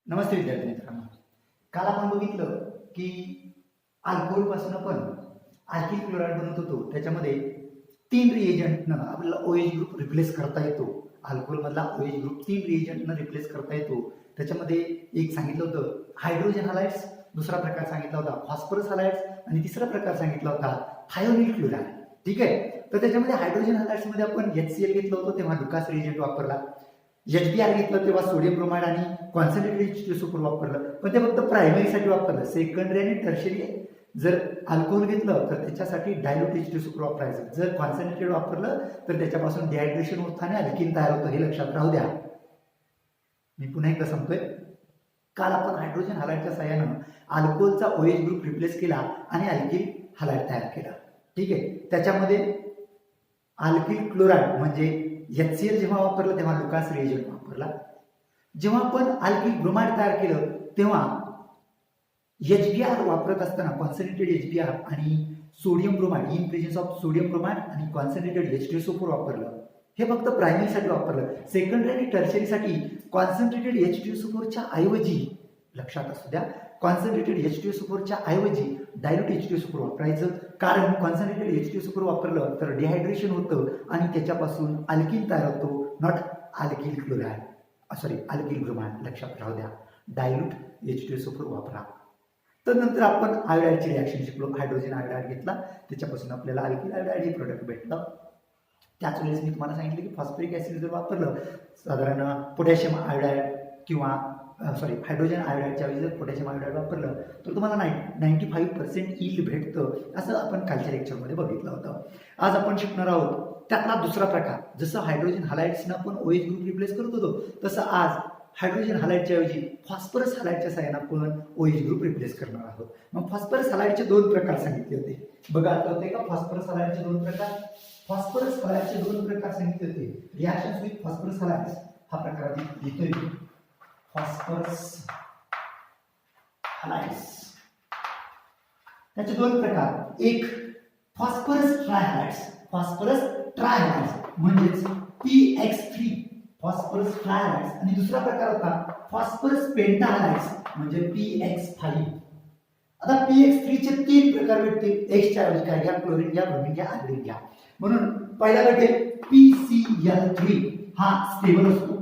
नमस्ते विद्यार्थी मित्रांनो. काल आपण बघितलं की अल्कोहोल पासून आपण अल्किल क्लोराईड बनवत होतो. त्याच्यामध्ये 3 रिएजंटनं आपल्याला OH ग्रुप रिप्लेस करता येतो. अल्कोहोल मधला OH ग्रुप 3 रिएजंटनं रिप्लेस करता येतो. त्याच्यामध्ये एक सांगितलं होतं हायड्रोजन हॅलाइड्स, दुसरा प्रकार सांगितला होता फॉस्फरस हॅलाइड्स आणि तिसरा प्रकार सांगितला होता थायोनिल क्लोराईड. ठीक आहे. तर त्याच्यामध्ये हायड्रोजन हॅलाइड्स मध्ये आपण HCl घेतलं होतं तेव्हा लुकास रिएजंट वापरला. HBr घेतलं तेव्हा सोडियम ब्रोमाइड आणि कॉन्सन्ट्रेटेड H2SO4 वापरलं, पण ते फक्त प्रायमरीसाठी वापरलं. सेकंडरी आणि टर्शरी जर अल्कोहोल घेतलं तर त्याच्यासाठी डायल्यूट H2SO4 वापरायचं. जर कॉन्सन्ट्रेटेड वापरलं तर त्याच्यापासून डिहायड्रेशन होतं आणि अल्किन तयार होतं. हे लक्षात राहू द्या. मी पुन्हा एकदा सांगतोय. काल आपण हायड्रोजन हॅलाइडच्या साहाय्यानं अल्कोहोलचा OH ग्रुप रिप्लेस केला आणि अल्किल हॅलाइड तयार केला. ठीक आहे. त्याच्यामध्ये अल्किल क्लोराईड म्हणजे HCl जेव्हा वापरलं तेव्हा लुकास रिएजंट वापरला. जेव्हा आपण अल्किल ब्रोमाइड तयार केलं तेव्हा HBr वापरत असताना कॉन्सन्ट्रेटेड HBr आणि sodium bromide in presence of sodium bromide आणि कॉन्सन्ट्रेटेड H2SO4 वापरलं. हे फक्त प्रायमरीसाठी वापरलं. सेकंडरी आणि टर्शरीसाठी कॉन्सन्ट्रेटेड H2SO4 च्या ऐवजी, लक्षात असू द्या, कॉन्सन्ट्रेटेड H2SO4 च्या ऐवजी डायल्यूट H2SO4 वापरायचं. कारण कॉन्सन्ट्रेटेड H2SO4 वापरलं तर डिहायड्रेशन होतं आणि त्याच्यापासून अल्किन तयार होतो. Not alkyl chloride, sorry alkyl bromide. लक्षात राहू द्या. डायल्यूट H2SO4 वापरा. तर नंतर आपण आयोडाईडची रिॲक्शन शिकलो. हायड्रोजन आयोडाईड घेतला, त्याच्यापासून आपल्याला अल्किल आयोडाईड हे प्रोडक्ट भेटलं. त्याच वेळेस मी तुम्हाला सांगितलं की फॉस्फरिक ऍसिड जर वापरलं, साधारण पोटॅशियम आयोडाईड किंवा हायड्रोजन आयोडाईडच्या ऐवजी जर पोटॅशियम आयोडाईड वापरलं तर तुम्हाला 95% यील्ड भेटतं. असं आपण कालच्या लेक्चरमध्ये बघितलं होतं. आज आपण शिकणार आहोत त्यातला दुसरा प्रकार. जसं हायड्रोजन हॅलाइड्सनं आपण OH ग्रुप रिप्लेस करत होतो, तसं आज हायड्रोजन हॅलाइडच्या ऐवजी फॉस्फरस हॅलाइडच्या साहाय्यानं आपण OH ग्रुप रिप्लेस करणार आहोत. मग फॉस्फरस हॅलाइडचे 2 प्रकार सांगितले होते. बघा, आठवते का फॉस्फरस हॅलाइडचे 2 प्रकार? फॉस्फरस हॅलाइडचे 2 प्रकार सांगितले होते. रिॲक्शन्स विथ फॉस्फरस हॅलाइड्स हा प्रकार आधी लिहितोय. फॉस्फरस हॅलाइड्स त्याचे 2 प्रकार. एक फॉस्फरस ट्रायहॅलाइड्स. फॉस्फरस ट्रायहॅलाइड्स म्हणजेच PX3 फॉस्फरस ट्रायहॅलाइड्स. आणि दुसरा प्रकार होता फॉस्फरस पेंटाहॅलाइड्स म्हणजे PX5. आता PX3 चे 3 प्रकार भेटतील. X च्या ऐवजी काय घ्या? क्लोरीन घ्या, ब्रोमीन घ्या, आयोडीन घ्या. म्हणून पहिला भेटेल PCl3 हा स्टेबल असतो,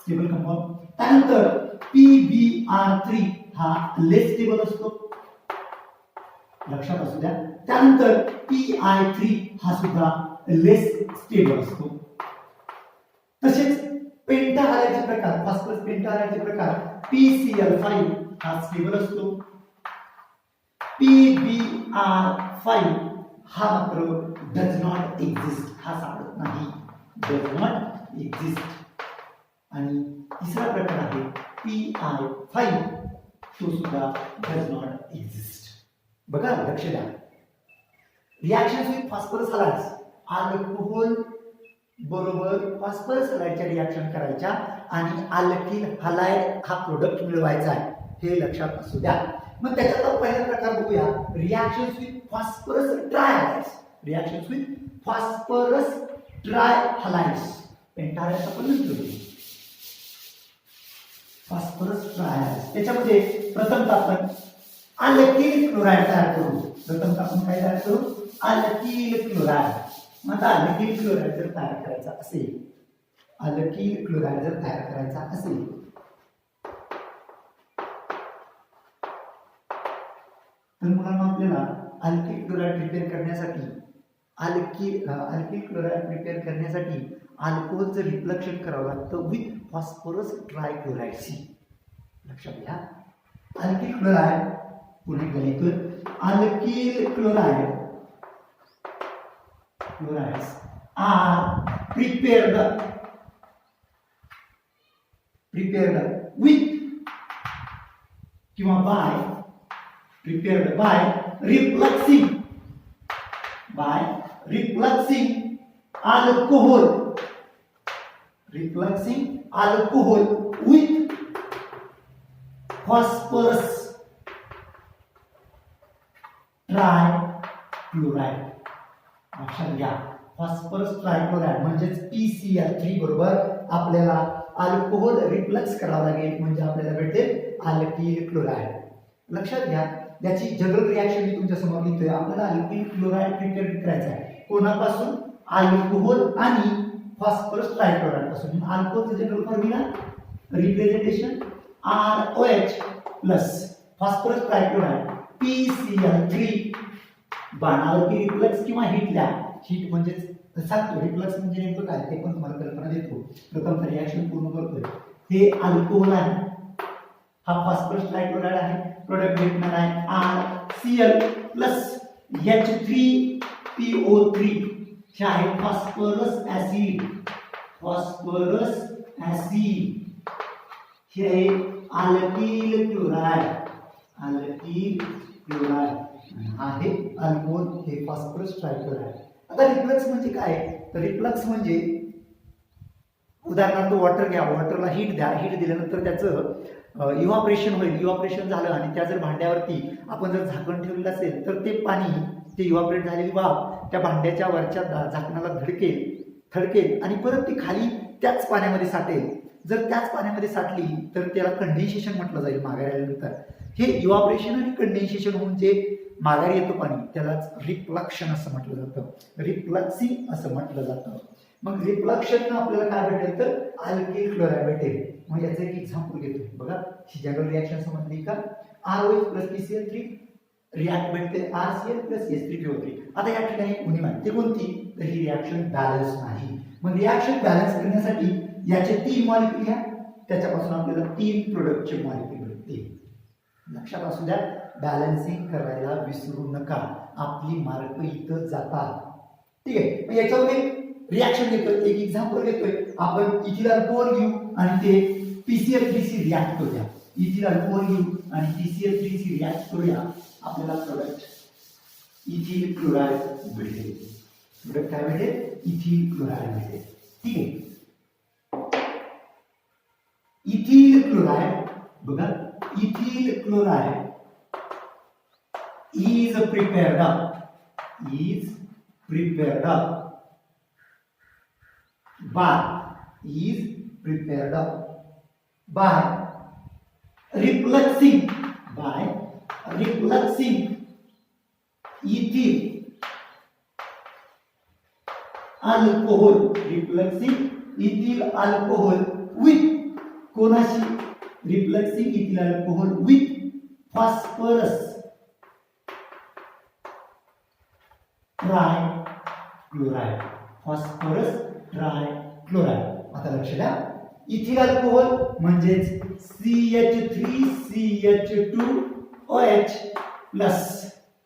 स्टेबल कंपाऊंड. त्यानंतर PBr3 हा लेस स्टेबल असतो, लक्षात असू द्या. त्यानंतर PI3 हा सुद्धा लेस स्टेबल असतो. तसेच पेंटाहॅलाइडचे प्रकार, फॉस्फरस पेंटाहॅलाइडचे प्रकार PCl5 हा स्टेबल असतो. PBr5 हा मात्र डज नॉट एक्झिस्ट, हा सापडत नाही, डज नॉट एक्झिस्ट. आणि तिसरा प्रकार आहे PI5, तो सुद्धा डज नॉट एक्झिस्ट. बघा, लक्ष द्या. रिॲक्शन्स विथ फॉस्फरस हॅलाइड्स, अल्कोहोल बरोबर फॉस्फरस हॅलाइडच्या रिॲक्शन करायच्या आणि अल्किल हॅलाइड हा प्रोडक्ट मिळवायचा आहे, हे लक्षात असू द्या. मग त्याच्यात पहिला प्रकार बघूया. Reactions with phosphorus trihalides. Reactions with phosphorus trihalides. Pentahalides आपण नंतर फॉस्फरस ट्रायहॅलाइड्स. त्याच्यामध्ये प्रथमतः आपण अल्किल क्लोराईड तयार करू. प्रथमतः आपण काय तयार करू? Alkyl chloride. आता अल्किल क्लोराईड जर तयार करायचा असेल, अल्किल क्लोराईड जर तयार करायचा असेल तर मुलांना आपल्याला अल्किल क्लोराईड प्रिपेअर करण्यासाठी अल्किल क्लोराईड प्रिपेअर करण्यासाठी अल्कोहोलचं रिप्लक्शन करावं लागतं विथ फॉस्फरस ट्रायक्लोराईडशी. लक्षात घ्या. अल्किल क्लोराईड पुन्हा एकदा लिहितोय. Alkyl chloride chlorides are prepared with किंवा by prepared by repluxing alcohol with phosphorus ट्रायक्लोराईड. लक्षात घ्या. फॉस्फरस ट्रायक्लोराईड म्हणजेच PCl3 बरोबर आपल्याला अल्कोहोल रिप्लक्स करावा लागेल, म्हणजे आपल्याला भेटेल अल्किल क्लोराईड. लक्षात घ्या, याची जनरल रिॲक्शन मी तुमच्या समोर लिहितोय. आपल्याला अल्किल क्लोराईड प्रिपेअर करायचं आहे. कोणापासून? अल्कोहोल आणि फॉस्फरस ट्रायक्लोराईड पासून. अल्कोहोलचं general formula representation ROH plus phosphorus trichloride PCl3. बाणावरती रिफ्लक्स किंवा हीट लॅब. हीट म्हणजे सांगतो, रिफ्लक्स म्हणजे नेमकं काय ते पण तुम्हाला कल्पना देतो. प्रथम रिॲक्शन पूर्ण करतोय. हे अल्कोहोल आहे, हा फॉस्फरस ट्रायक्लोराईड आहे. प्रोडक्ट भेटणार आहे RCl प्लस H3PO3. हे आहे फॉस्फरस ऍसिड. फॉस्फरस ऍसिड हे आहे अल्किल क्लोराईड. अल्किल क्लोराईड आहे अल्कोहोल, हे फॉस्फरस ट्रायक्लोराईड. आता रिफ्लक्स म्हणजे काय? तर रिफ्लक्स म्हणजे उदाहरणार्थ वॉटर घ्या, वॉटरला हीट द्या, हीट दिल्यानंतर त्याचं इव्हॉपरेशन होईल. इव्हॉपरेशन झालं आणि त्या जर भांड्यावरती आपण जर झाकण ठेवलेलं असेल तर ते पाणी, ते इव्हॉपरेट झालेली वाफ त्या भांड्याच्या वरच्या झाकणाला थडकेल आणि परत ती खाली त्याच पाण्यामध्ये साठेल. जर त्याच पाण्यामध्ये साठली तर त्याला कंडेन्सेशन म्हटलं जाईल माघारी आल्यानंतर. हे इव्हॉपरेशन आणि कंडेन्सेशन होऊन जे माघारी येतं पाणी त्यालाच रिफ्लक्शन असं म्हटलं जातं. रिफ्लक्सिंग असं म्हटलं जातं. मग रिफ्लक्शन आपल्याला काय भेटेल? तर अल्किल क्लोराईड भेटेल. मग याचं एक एक्झाम्पल घेतो बघा. ही जनरल रिॲक्शन समजली का? ROH प्लस PCl3 रिॲक्ट भेटते RCl प्लस H3PO3. आता या ठिकाणी उणीव आहे, ते कोणती? तर ही रिॲक्शन बॅलन्स नाही. मग रिॲक्शन बॅलन्स करण्यासाठी याचे 3 मॉलिक्यूल घ्या, त्याच्यापासून आपल्याला 3 प्रोडक्टचे मॉलिक्यूल भेटतील. लक्षात असू द्या, बॅलन्सिंग करायला विसरू नका. आपली मार्क इथं जातात. ठीक आहे. मग याच्यामध्ये रिॲक्शन घेतोय, एक एक्झाम्पल घेतोय आपण. इथिल अल्कोहोल घेऊ आणि ते PCl3 शी रिॲक्ट करूया. इथिल अल्कोहोल घेऊ आणि PCl3 शी रिॲक्ट करूया. आपल्याला प्रोडक्ट इथिल क्लोराईड भेटेल. प्रोडक्ट काय भेटेल? इथिल क्लोराईड भेटेल. ठीक आहे. इथिल क्लोराईड बघा, ethyl chloride is prepared by refluxing ethyl alcohol with कोणाशी? refluxing ethyl alcohol with phosphorus ट्रायक्लोराईड. आता लक्ष द्या, इथिल अल्कोहोल म्हणजेच CH3CH2OH प्लस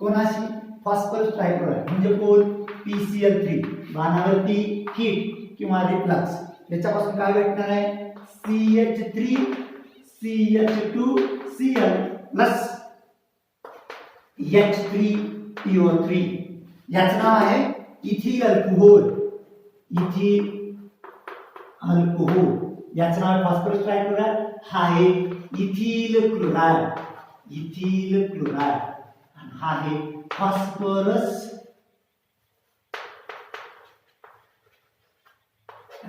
कोणाशी? फॉस्फरस ट्रायक्लोराईड म्हणजे कोण? PCl3. बाणावरती हीट किंवा रिफ्लक्स. याच्यापासून काय भेटणार आहे? CH3CH2Cl plus H3PO3. याचं नाव आहे इथिल अल्कोहोल. याचं नाव आहे फॉस्फरस ट्रायक्लोराईड. हा आहे इथिल क्लोराईड. हा आहे फॉस्फरस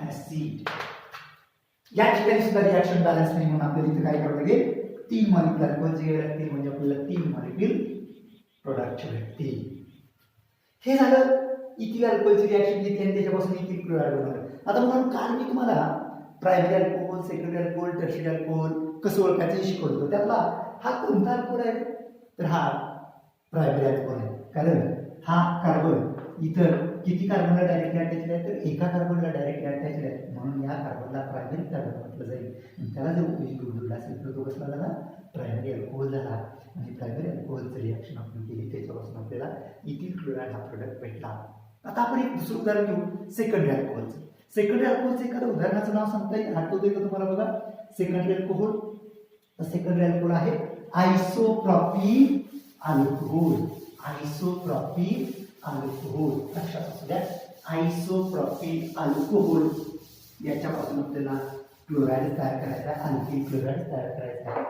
ऍसिड. या ठिकाणी सुद्धा रिॲक्शन बॅलन्स नाही म्हणून आपल्याला इथे काय करावं लागेल? 3 मॉलिक्यूल अल्कोहोल जे लागतील म्हणजे आपल्याला 3 मॉलिक्यूल प्रोडक्ट भेटतील. हे झालं इथिल अल्कोहोलची रिॲक्शन घेतली आणि त्याच्यापासून इथिल क्लोराईड बनवलं. आता म्हणून काल मी तुम्हाला primary alcohol, secondary alcohol, tertiary alcohol कसं ओळखायचं हे शिकवलं होतं. त्यातला हा कोणता अल्कोहोल आहे? तर हा प्रायमरी अल्कोहोल आहे. कारण हा कार्बन इतर किती कार्बनला डायरेक्टली अटॅच आहे? तर एका कार्बनला डायरेक्टली अटॅच आहे. म्हणून या कार्बनला प्रायमरी कार्बन म्हटलं जाईल. त्याला जर उपयोगी जोडला असेल तर तो कसला झाला? प्रायमरी अल्कोहोल झाला. आणि प्रायमरी अल्कोहोलचं रिॲक्शन आपण केली त्याच्यापासून आपल्याला इथिल क्लोराईड हा प्रोडक्ट भेटला. आता आपण एक दुसरं उदाहरण घेऊ सेकंडरी अल्कोहोलचं. सेकंडरी अल्कोहोलचं एखादं उदाहरणाचं नाव सांगता येईल? आठवतंय का तुम्हाला? बघा, सेकंडरी अल्कोहोल. सेकंडरी अल्कोहोल आहे आयसोप्रोपिल अल्कोहोल. लक्षात असू द्या, आयसोप्रोपिल अल्कोहोल. याच्यापासून आपल्याला क्लोराईड तयार करायचा आहे, अल्किल क्लोराईड तयार करायचा आहे.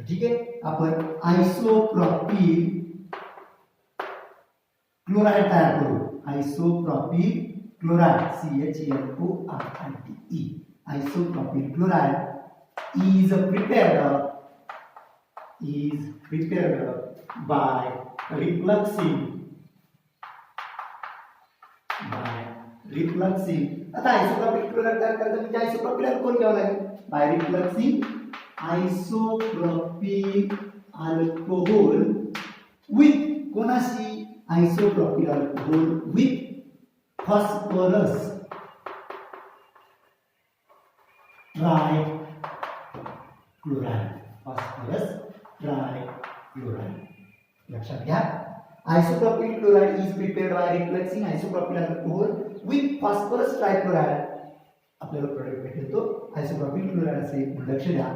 ठीक आहे. आपण आयसोप्रोपिल क्लोराईड तयार करू. Isopropyl chloride CHNORIDE. Isopropyl chloride is prepared is prepared by refluxing. आता आयसोप्रोपिल क्लोराईड तयार करायचं म्हणजे आयसोप्रोपिल अल्कोहोल घ्यावं लागेल. बाय रिफ्लक्सिंग आयसोप्रोपिल अल्कोहोल विथ कोणाशी isopropyl alcohol with phosphorus trichloride. लक्षात घ्या. Isopropyl chloride is prepared by refluxing isopropyl alcohol with phosphorus trichloride. आपल्याला प्रोडक्ट भेटेल तो आयसोप्रोपिल क्लोराईड असे लक्ष द्या.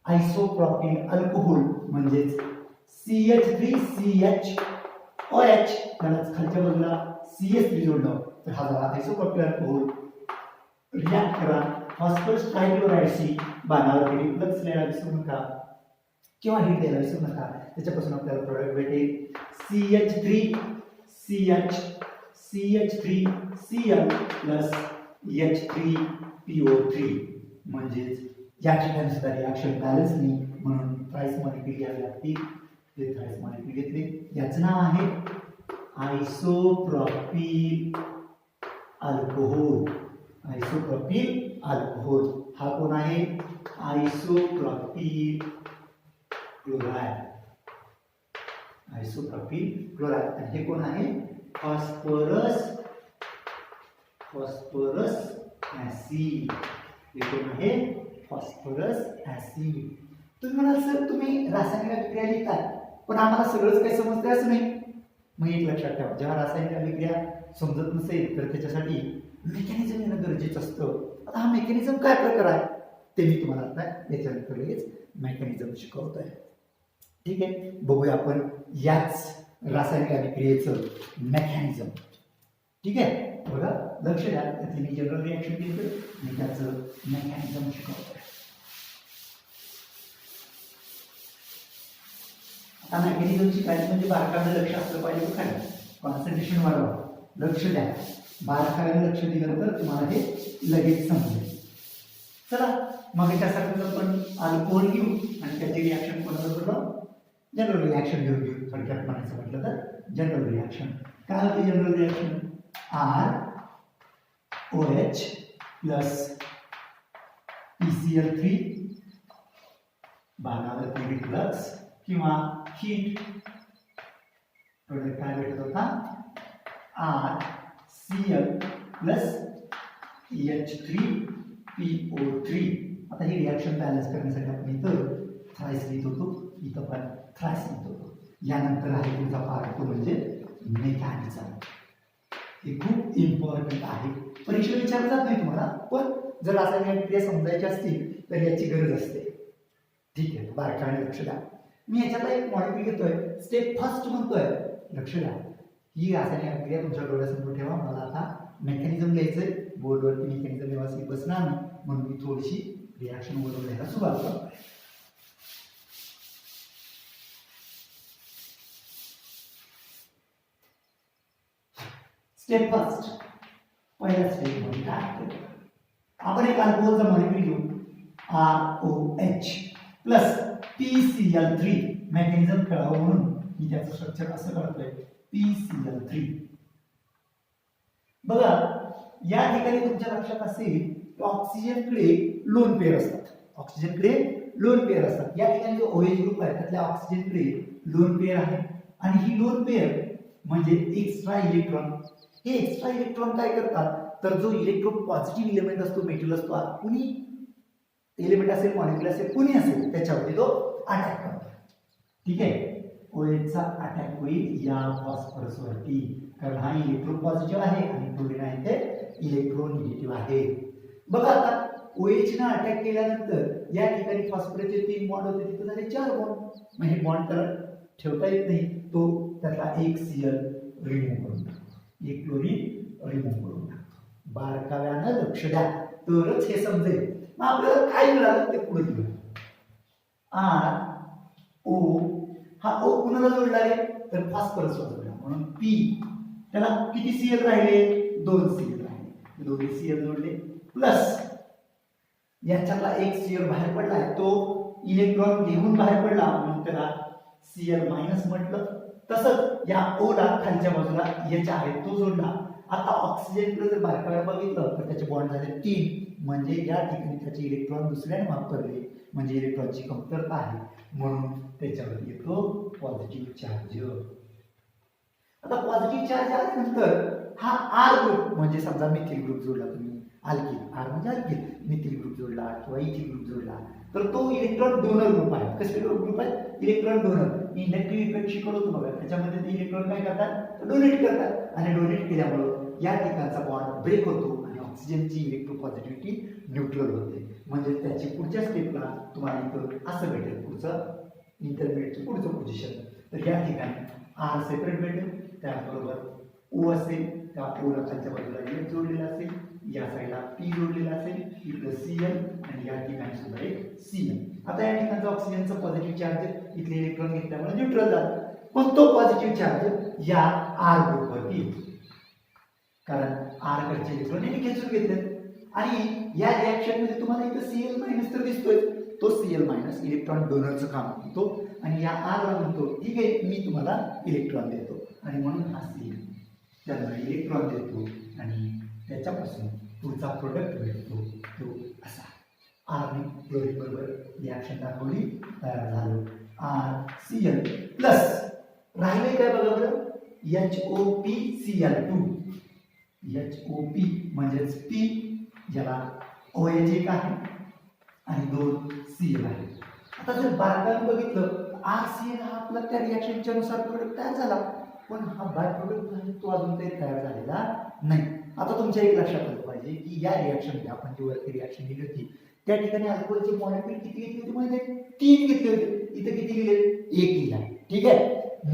आयसोप्रोपिल अल्कोहोल म्हणजेच CH3CHOH त्याला खालच्या बाजूला CH3 जोडलं तर हा झाला आयसोप्रोपिल अल्कोहोल. रिॲक्ट करा फॉस्फरस ट्रायक्लोराइडशी बाणावरती रिफ्लक्स लिहायला विसरू नका किंवा हिट द्यायला विसरू नका. त्याच्यापासून आपल्याला प्रोडक्ट भेटेल CH3Cl प्लस H3PO3 म्हणजेच या ठिकाणी सुद्धा रिॲक्शन बॅलन्स नाही म्हणून थ्राईस मॉलिक्यूल घ्यावे लागतील. ते थ्राईस मॉलिक्यूल घेतले. याचं नाव आहे आयसोप्रोपिल अल्कोहोल. हा कोण आहे आयसोप्रोपिल क्लोराईड. आणि हे कोण आहे फॉस्फरस ऍसिड. हे कोण आहे फॉस्फरस ऍसिड. तुम्ही म्हणाल सर तुम्ही रासायनिक अभिक्रिया लिहितात पण आम्हाला सगळंच काही समजतं असं नाही. मग एक लक्षात ठेवा जेव्हा रासायनिक अभिक्रिया समजत नसेल तर त्याच्यासाठी मेकॅनिझम येणं गरजेचं असतं. आता हा मेकॅनिझम काय प्रकार आहे ते मी तुम्हाला आता याच्यानंतर लगेच मेकॅनिझम शिकवतोय. ठीक आहे. बघूया आपण याच रासायनिक अभिक्रियेचं मेकॅनिझम. ठीक आहे. बघा लक्ष द्या. त्यातली मी जनरल रिॲक्शन घेतोय आणि त्याचं मेकॅनिझम शिकवतोय. आता मेकॅनिझमची काय म्हणजे बारकाईने लक्ष असलं पाहिजे. काय कॉन्सन्ट्रेशन वाढवा. लक्ष द्या. बारकाईने लक्ष दिलं तर तुम्हाला हे लगेच समजेल. चला मग त्यासाठी आपण अल्कोहोल घेऊ आणि त्याची रिॲक्शन कोणाबरोबर जनरल रिॲक्शन घेऊन घेऊ. थोडक्यात म्हणायचं म्हटलं तर जनरल रिॲक्शन काय होते. General reaction ROH plus PCl3 बाणावरती रिफ्लक्स किंवा हीट प्रोडक्ट काय भेटत होता RCl प्लस H3PO3. आता ही रिॲक्शन बॅलन्स करण्यासाठी आपण इथं थ्राईस लिहित होतो. इथं पण थ्राईस लिहित होतो. यानंतर आहे तुमचा पार्ट तो म्हणजे मेकॅनिझम. हे खूप इम्पॉर्टंट आहे. परीक्षेला विचारलं जात नाही तुम्हाला पण जर रासायनिक अभिक्रिया समजायची असतील तर याची गरज असते. ठीक आहे. बारकाईने लक्ष द्या. मी याच्यातला एक मॉलिक्यूल घेतोय. स्टेप फर्स्ट म्हणतोय. लक्ष द्या. ही रासायनिक अभिक्रिया तुमच्या डोळ्यासमोर ठेवा. मला आता मेकॅनिझम लिहायचंय. बोर्डवरती मेकॅनिझम व्यवस्थित बसणार नाही म्हणून मी थोडीशी रिॲक्शन वरून लिहायला सुरुवात करतोय. स्टेप फर्स्ट पहिल्या स्टेप मध्ये काय आपण एक अल्कोहोलचा मॉलिक्यूल घेऊ ROH प्लस PCl3. मेकॅनिझम कळावं म्हणून मी त्याचं स्ट्रक्चर असं करतोय PCl3. बघा या ठिकाणी तुमच्या लक्षात असेल की ऑक्सिजनकडे लोन पेअर असतात. या ठिकाणी जो OH ग्रुप आहे त्यातल्या ऑक्सिजनकडे लोन पेअर आहे आणि ही लोन पेअर म्हणजे एक्स्ट्रा इलेक्ट्रॉन. हे एक्स्ट्रा इलेक्ट्रॉन काय करतात तर जो इलेक्ट्रो पॉझिटिव्ह इलेमेंट असतो मेटल असतो कुणी एलिमेंट असेल मॉलिक्यूल असेल कुणी असेल त्याच्यावरती तो अटॅक करतो. ठीक आहे. OH चा अटॅक होईल या फॉस्फरस वरती कारण हा इलेक्ट्रो पॉझिटिव्ह आहे आणि क्लोरीन आहे ते इलेक्ट्रो निगेटिव्ह आहे. बघा आता OH ने अटॅक केल्यानंतर या ठिकाणी फॉस्फरसचे 3 बॉन्ड होते तिथे झाले 4 बॉन्ड. मग हे बॉन्ड तर ठेवता येत नाही. तो त्यातला एक Cl रिमूव्ह करून टाकतो. एक क्लोरीन रिमूव्ह करून टाकतो. बारकाव्यानं लक्ष द्या तरच हे समजेल. मग आपल्याला काय मिळालं ते पुढे घेऊ. RO हा O कुणाला जोडला आहे तर फॉस्फरसला जोडला म्हणून P त्याला किती Cl राहिले 2 Cl राहिले. दोन्ही Cl जोडले प्लस याच्यातला एक Cl बाहेर पडलाय तो इलेक्ट्रॉन घेऊन बाहेर पडला म्हणून त्याला Cl मायनस म्हटलं. तसंच या O ला खालच्या बाजूला H आहे तो जोडला. आता ऑक्सिजनकडे जर बारकाईने बघितलं तर त्याचे बॉन्ड झाले 3, म्हणजे या ठिकाणी त्याचे इलेक्ट्रॉन दुसऱ्याने वापरले, म्हणजे इलेक्ट्रॉनची कमतरता आहे, म्हणून त्याच्यावर येतो पॉझिटिव्ह चार्ज. आता पॉझिटिव्ह चार्ज आल्यानंतर हा R ग्रुप, म्हणजे समजा मिथिल ग्रुप जोडला तुम्ही, अल्किल, R म्हणजे अल्किल, मिथिल ग्रुप जोडला किंवा इथिल ग्रुप जोडला, तर तो इलेक्ट्रॉन डोनर ग्रुप आहे. कसले ग्रुप आहे? Electron donor. इंडक्टिव्ह इफेक्ट शिकवतो बघा, त्याच्यामध्ये ते इलेक्ट्रॉन काय करतात? डोनेट करतात, आणि डोनेट केल्यामुळे या ठिकाणचा बॉन्ड ब्रेक होतो आणि ऑक्सिजनची इलेक्ट्रोपॉझिटिव्हिटी न्यूट्रल होते. म्हणजे त्याची पुढच्या स्टेपला तुम्हाला इथं असं भेटेल, पुढचं इंटरमिडिएटचं पुढचं पोझिशन. तर या ठिकाणी R सेपरेट भेटेल, त्याबरोबर O असेल, त्या ओला खालच्या बाजूला H जोडलेला असेल, या साईडला P जोडलेला असेल, इथं Cl, आणि या ठिकाणी सुद्धा एक Cl. आता या ठिकाणचा ऑक्सिजनचा पॉझिटिव्ह चार्ज इथले इलेक्ट्रॉन घेतल्यामुळे न्यूट्रल झाला, पण तो पॉझिटिव्ह चार्ज या R ग्रुपवरती येतो, कारण R कडचे इलेक्ट्रॉन यांनी खेचून घेतले. आणि या रिएक्शन मध्ये तुम्हाला इथं Cl मायनस तर दिसतोय, तो Cl मायनस इलेक्ट्रॉन डोनरचं काम करतो, आणि या R ला म्हणतो ठीक आहे मी तुम्हाला इलेक्ट्रॉन देतो, आणि म्हणून हा Cl त्यांना इलेक्ट्रॉन देतो, आणि त्याच्यापासून पुढचा प्रोडक्ट भेटतो तो असा. R ने क्लोरीन बरोबर रिएक्शन दाखवली, तयार झालं RCl प्लस राहिले काय बघा बरं, HOPCl2. HOP म्हणजेच P, ज्याला OH एक आहे आणि 2 Cl आहे. आता जर बारकाईने बघितलं RCl हा आपला त्या रिएक्शनच्या नुसार प्रोडक्ट तयार झाला, पण हा बाय प्रोडक्ट तो अजून काही तयार झालेला नाही. आता तुमच्या एक लक्षात आलं पाहिजे की या रिएक्शनमध्ये आपण जी वरती रिएक्शन दिली होती त्या ठिकाणी अल्कोहोलचे मॉलिक्यूल किती घेतले होते माहिती? 3 घेतले होते. इथे किती लिहिले? 1 लिहिला. ठीक आहे,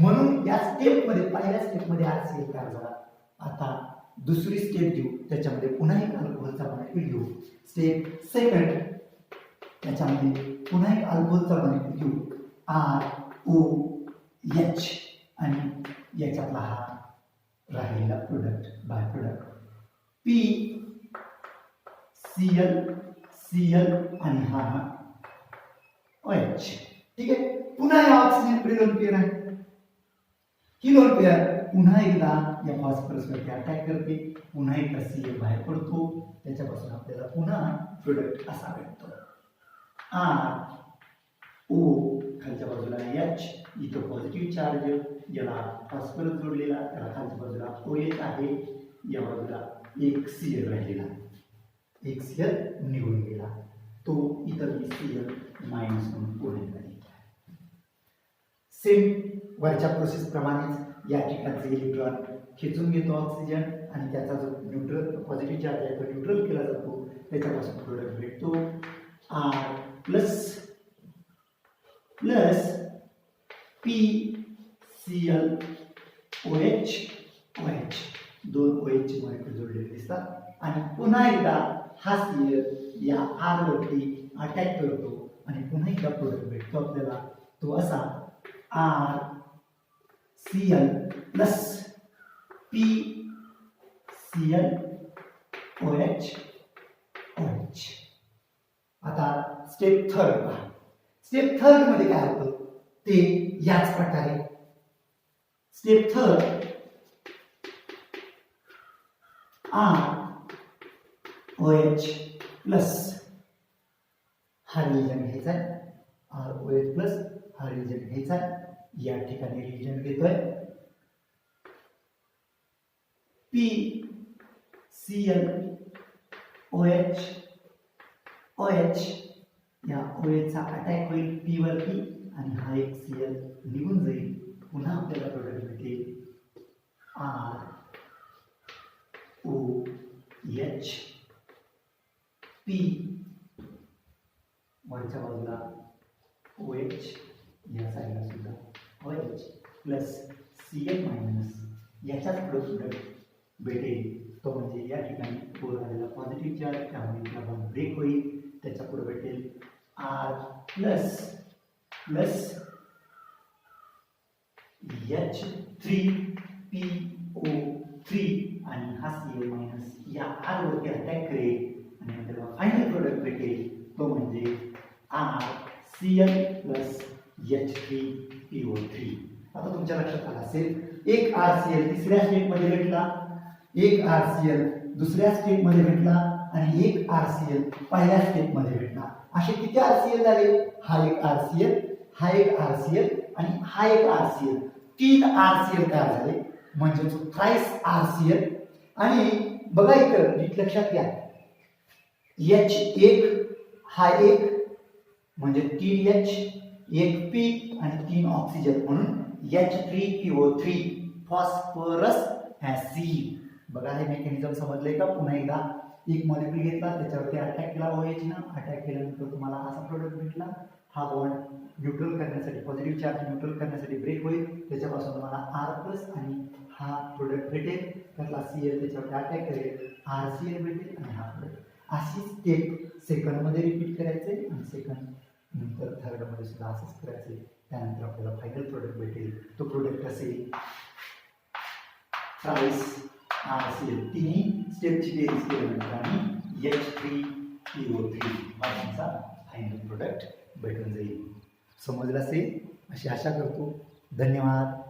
म्हणून या स्टेपमध्ये पहिल्या स्टेपमध्ये RCl तयार झाला. आता दुसरी स्टेप घेऊ, त्याच्यामध्ये पुन्हा एक अल्कोहोलचा मॉलिक्यूल घेऊ. स्टेप सेकंड, त्याच्यामध्ये पुन्हा एक अल्कोहोलचा मॉलिक्यूल घेऊ, ROH, आणि याच्यातला हा राहिलेला प्रोडक्ट बाय प्रोडक्ट PCl आणि हा OH. ठीक आहे, पुन्हा या ऑक्सिजन लोन पेअर आहे. ही लोन पेअर पुन्हा एकदा या फॉस्फरसवरती अटॅक करते, पुन्हा एकदा Cl बाहेर पडतो, त्याच्यापासून आपल्याला पुन्हा प्रोडक्ट असा भेटतो. RO खालच्या बाजूला H, इथं पॉझिटिव्ह चार्ज, याला फॉस्फरस जोडलेला, त्याला खालच्या बाजूला OH आहे, या बाजूला एक Cl राहिलेला, एक Cl निघून गेला, तो इतर Cl मायनस म्हणून पुढे जाईल. सेम वरच्या प्रोसेस प्रमाणेच या ठिकाणचे इलेक्ट्रॉन खेचून घेतो ऑक्सिजन, आणि त्याचा जो न्यूट्रल पॉझिटिव्ह चार्ज आहे तो न्यूट्रल केला जातो, त्याच्यापासून प्रोडक्ट भेटतो R प्लस PCl OH, दोन OH चे मॉलिक्यूल जोडलेले दिसतात, आणि पुन्हा एकदा हा Cl या R वरती अटॅक करतो, आणि पुन्हा एकदा प्रोडक्ट भेटतो आपल्याला, तो असा RCl प्लस PCl OH. आता स्टेप थर्ड पहा. स्टेप थर्ड मध्ये काय होतं ते याच प्रकारे. स्टेप थर्ड, ROH प्लस हा रिएजंट घ्यायचा आहे, ROH प्लस हा रिएजंट घ्यायचा आहे, या ठिकाणी रिएजंट घेतोय PCl OH, या OH चा अटॅक होईल P वरती, आणि हा एक Cl निघून जाईल, पुन्हा आपल्याला प्रोडक्ट भेटेल ROH P, वरच्या बाजूला OH, या साईडला सुद्धा OH प्लस Cl मायनस याच्याच प्रोडक्ट भेटेल, तो म्हणजे या ठिकाणी वर आलेला पॉझिटिव्ह चार्ज, त्यामुळे इथला बॉन्ड ब्रेक होईल, त्याच्या पुढे भेटेल R प्लस H3PO3, आणि हा Cl मायनस या R वरती अटॅक करेल, आणि आपल्याला फायनल प्रोडक्ट भेटेल, तो म्हणजे RCl प्लस H3PO3. आता तुमच्या लक्षात आलं असेल एक RCl तिसऱ्या स्टेपमध्ये भेटला, एक RCl दुसऱ्या स्टेपमध्ये भेटला आणि एक RCl पहिल्या स्टेपमध्ये भेटला. असे किती RCl झाले? हा एक RCl, हा एक RCl आणि हा एक RCl. 3 RCl तयार झाले म्हणजे थ्राइस RCl. आणि बघा इथं नीट लक्षात घ्या, H1 हा एक म्हणजे 3H, एक P आणि 3 ऑक्सिजन म्हणून H3PO3 फॉस्फरस ऍसिड. बघा हे मेकॅनिझम समजलंय का? पुन्हा एकदा एक मॉलिक्यूल घेतला, त्याच्यावरती अटॅक केला OH ना, अटॅक केल्यानंतर तुम्हाला असा प्रोडक्ट भेटला. हा बॉन्ड न्यूट्रल करण्यासाठी, पॉझिटिव्ह चार्ज न्यूट्रल करण्यासाठी ब्रेक होईल, त्याच्यापासून तुम्हाला R+ आणि हा प्रोडक्ट भेटेल. त्यातला Cl त्याच्यावरती अटॅक करेल, RCl भेटेल आणि हा प्रोडक्ट. अशी स्टेप सेकंडमध्ये रिपीट करायचे आणि सेकंड नंतर थर्डमध्ये सुद्धा असंच करायचे. त्यानंतर आपल्याला फायनल प्रोडक्ट भेटेल. तो प्रोडक्ट असेल थ्राइस RCl. तिन्ही स्टेपची बेरीज केल्यानंतर आणि H3PO3 हा तुमचा फायनल प्रोडक्ट भेटून जाईल. समजलं असेल अशी आशा करतो. धन्यवाद.